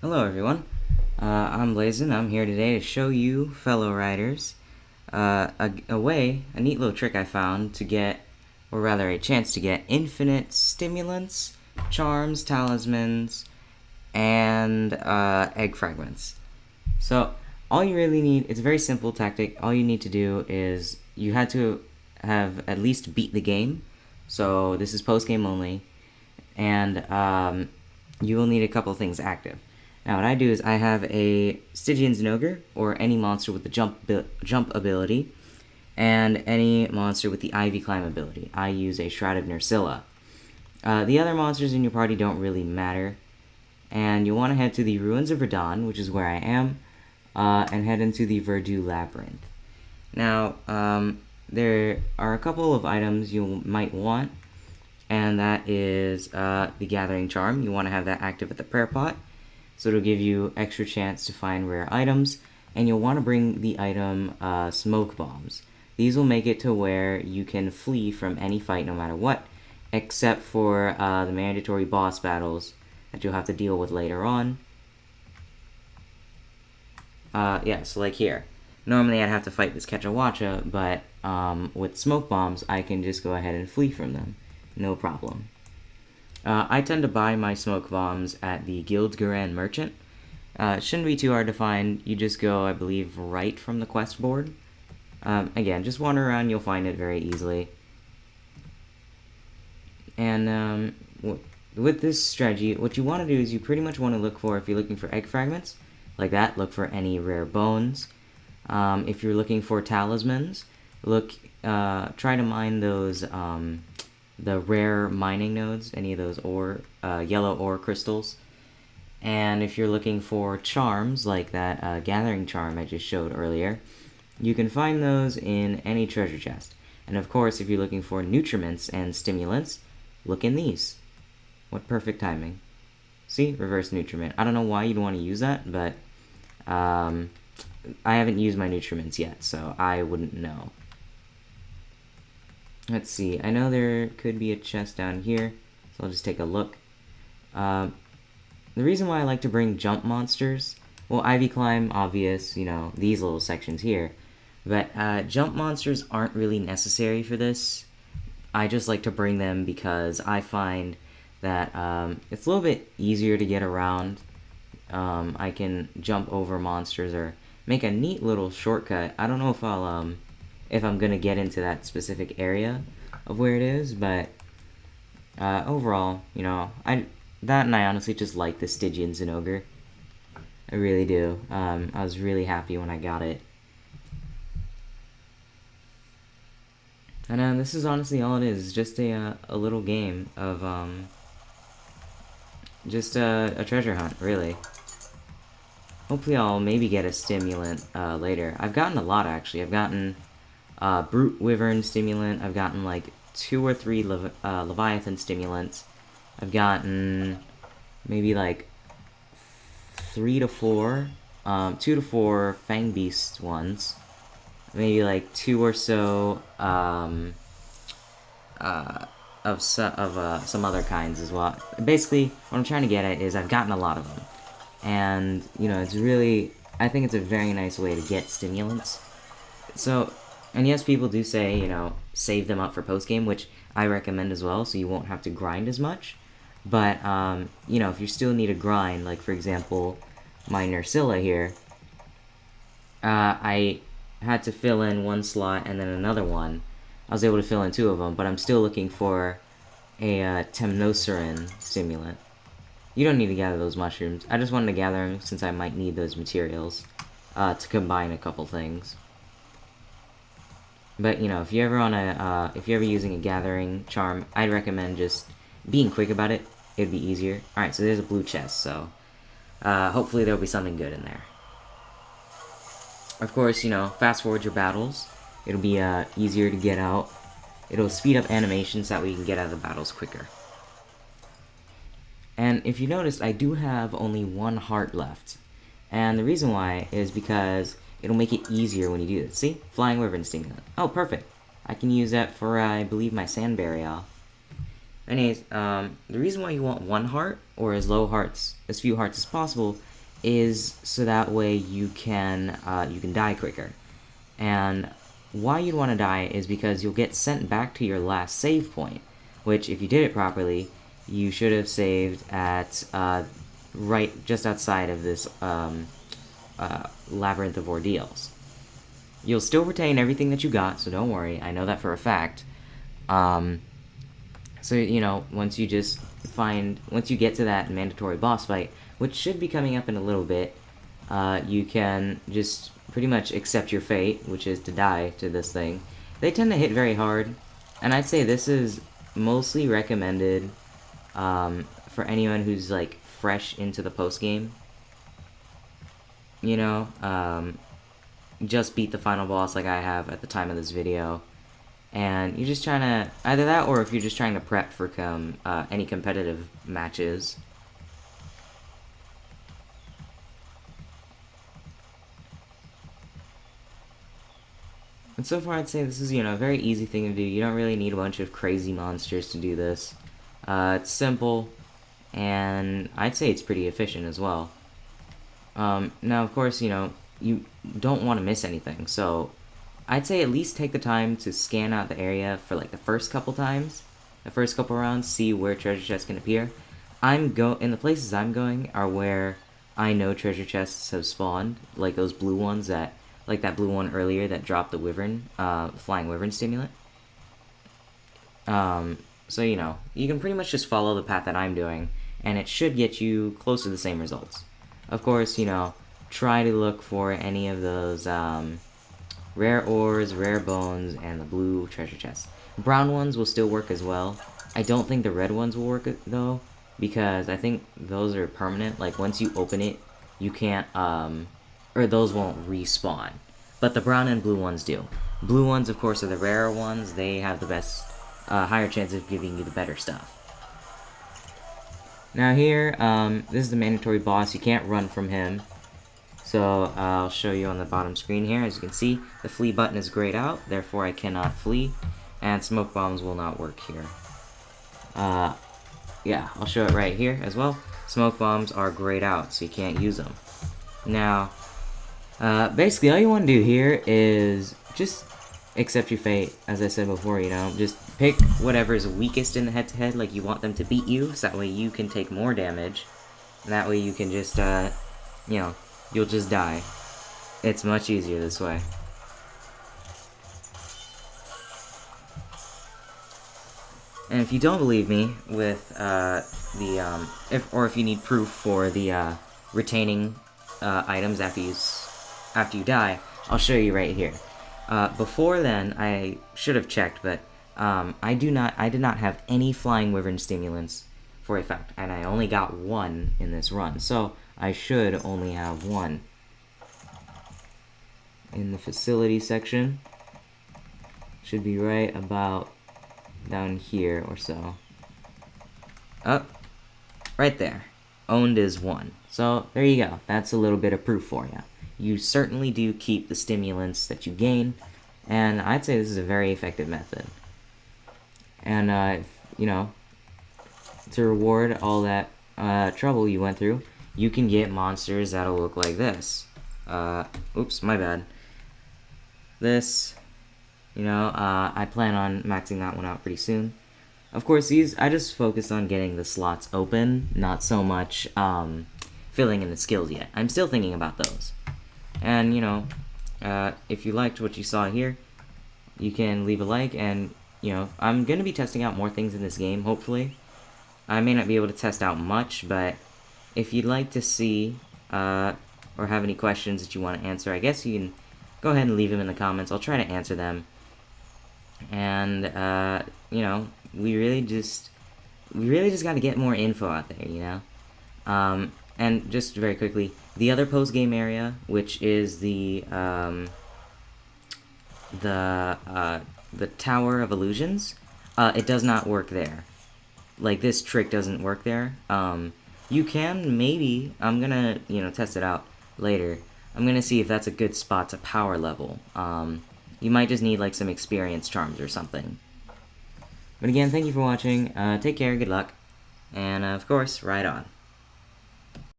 Hello everyone, I'm Blazin. I'm here today to show you, fellow riders, a neat little trick I found to get, or rather a chance to get, infinite stimulants, charms, talismans, and egg fragments. So all you really need, it's a very simple tactic, all you need to do is, you had to have at least beat the game, so this is post-game only, and you will need a couple of things active. Now what I do is I have a Stygian's Ogre, or any monster with the jump ability, and any monster with the Ivy Climb ability. I use a Shroud of Nerscylla. The other monsters in your party don't really matter, and you'll want to head to the Ruins of Verdun, which is where I am, and head into the Verdu Labyrinth. Now, there are a couple of items you might want, and that is the Gathering Charm. You want to have that active at the prayer pot, so it'll give you extra chance to find rare items, and you'll want to bring the item Smoke Bombs. These will make it to where you can flee from any fight no matter what, except for the mandatory boss battles that you'll have to deal with later on. Yeah, so like here. Normally I'd have to fight this Kechawacha, but with Smoke Bombs, I can just go ahead and flee from them. No problem. I tend to buy my Smoke Bombs at the Guild Garan Merchant. It shouldn't be too hard to find. You just go, I believe, right from the quest board. Again, just wander around, you'll find it very easily. And with this strategy, what you want to do is you pretty much want to look for, if you're looking for egg fragments, like that, look for any rare bones. If you're looking for talismans, try to mine those, the rare mining nodes, any of those yellow ore crystals. And if you're looking for charms, like that gathering charm I just showed earlier, you can find those in any treasure chest. And of course, if you're looking for nutriments and stimulants, look in these. What perfect timing. See? Reverse nutriment. I don't know why you'd want to use that, but I haven't used my nutriments yet, so I wouldn't know. Let's see, I know there could be a chest down here, so I'll just take a look. The reason why I like to bring jump monsters, well, Ivy Climb, obvious, you know, these little sections here, but jump monsters aren't really necessary for this. I just like to bring them because I find that it's a little bit easier to get around. I can jump over monsters or make a neat little shortcut. I don't know if I'm gonna get into that specific area of where it is, but overall, you know, I honestly just like the Stygian's Ogre. I really do. I was really happy when I got it. And this is honestly all it is. It's just a little game of just a treasure hunt, really. Hopefully I'll maybe get a stimulant later. I've gotten a lot, actually. I've gotten Brute Wyvern stimulant. I've gotten like 2 or 3 Leviathan stimulants. I've gotten maybe like 3 to 4, 2 to 4 Fang Beast ones. Maybe like 2 or so of some other kinds as well. Basically, what I'm trying to get at is I've gotten a lot of them. And, you know, it's really, I think it's a very nice way to get stimulants. So, and yes, people do say, you know, save them up for post-game, which I recommend as well, so you won't have to grind as much. But, you know, if you still need a grind, like, for example, my Nerscylla here, I had to fill in 1 slot and then another one. I was able to fill in 2 of them, but I'm still looking for a Temnoceran stimulant. You don't need to gather those mushrooms. I just wanted to gather them since I might need those materials to combine a couple things. But, you know, if you're ever using a gathering charm, I'd recommend just being quick about it. It'd be easier. Alright, so there's a blue chest, so hopefully there'll be something good in there. Of course, you know, fast forward your battles. It'll be easier to get out. It'll speed up animations so that way you can get out of the battles quicker. And if you notice, I do have only 1 heart left. And the reason why is because it'll make it easier when you do this. See? Flying Wyvern Stimulant. Oh, perfect. I can use that for, I believe, my Sandberry off. Anyways, the reason why you want 1 heart, or as low hearts as few hearts as possible is so that way you can die quicker. And why you'd want to die is because you'll get sent back to your last save point, which, if you did it properly, you should have saved at right just outside of this labyrinth of ordeals. You'll still retain everything that you got, so don't worry. I know that for a fact. So, you know, once you get to that mandatory boss fight, which should be coming up in a little bit, you can just pretty much accept your fate, which is to die to this thing. They tend to hit very hard, and I'd say this is mostly recommended for anyone who's, like, fresh into the post-game. You know, just beat the final boss like I have at the time of this video. And you're just trying to, either that or if you're just trying to prep for any competitive matches. And so far I'd say this is, you know, a very easy thing to do. You don't really need a bunch of crazy monsters to do this. It's simple, and I'd say it's pretty efficient as well. Now, of course, you know, you don't want to miss anything, so I'd say at least take the time to scan out the area for, like, the first couple times, the first couple rounds, see where treasure chests can appear. In the places I'm going are where I know treasure chests have spawned, like those blue ones that, like that blue one earlier that dropped the wyvern, flying wyvern stimulant. So, you know, you can pretty much just follow the path that I'm doing, and it should get you close to the same results. Of course, you know, try to look for any of those, rare ores, rare bones, and the blue treasure chests. Brown ones will still work as well. I don't think the red ones will work, though, because I think those are permanent. Like, once you open it, you can't, or those won't respawn. But the brown and blue ones do. Blue ones, of course, are the rarer ones. They have the best, higher chance of giving you the better stuff. Now here, this is the mandatory boss. You can't run from him. So I'll show you on the bottom screen here. As you can see, the flee button is grayed out, therefore I cannot flee, and smoke bombs will not work here. Yeah, I'll show it right here as well. Smoke bombs are grayed out, so you can't use them. Now, basically all you want to do here is just accept your fate, as I said before, you know. Just pick whatever is weakest in the head-to-head, like you want them to beat you, so that way you can take more damage. And that way you can just, you know, you'll just die. It's much easier this way. And if you don't believe me with if you need proof for the retaining items after you die, I'll show you right here. Before then, I should have checked, but I did not have any flying wyvern stimulants for a fact, and I only got one in this run, so I should only have one. In the facility section, should be right about down here or so. Oh, right there. Owned is 1. So there you go. That's a little bit of proof for you. You certainly do keep the stimulants that you gain, and I'd say this is a very effective method. And, you know, to reward all that trouble you went through, you can get monsters that'll look like this. Oops, my bad. This, you know, I plan on maxing that one out pretty soon. Of course, I just focused on getting the slots open, not so much filling in the skills yet. I'm still thinking about those. And, you know, if you liked what you saw here, you can leave a like, and, you know, I'm going to be testing out more things in this game, hopefully. I may not be able to test out much, but if you'd like to see, or have any questions that you want to answer, I guess you can go ahead and leave them in the comments. I'll try to answer them. And, you know, we really just got to get more info out there, you know? And just very quickly, the other post-game area, which is the Tower of Illusions, it does not work there. Like, this trick doesn't work there. You can, maybe, I'm gonna, you know, test it out later. I'm gonna see if that's a good spot to power level. You might just need, like, some experience charms or something. But again, thank you for watching. Take care, good luck, and, of course, ride on.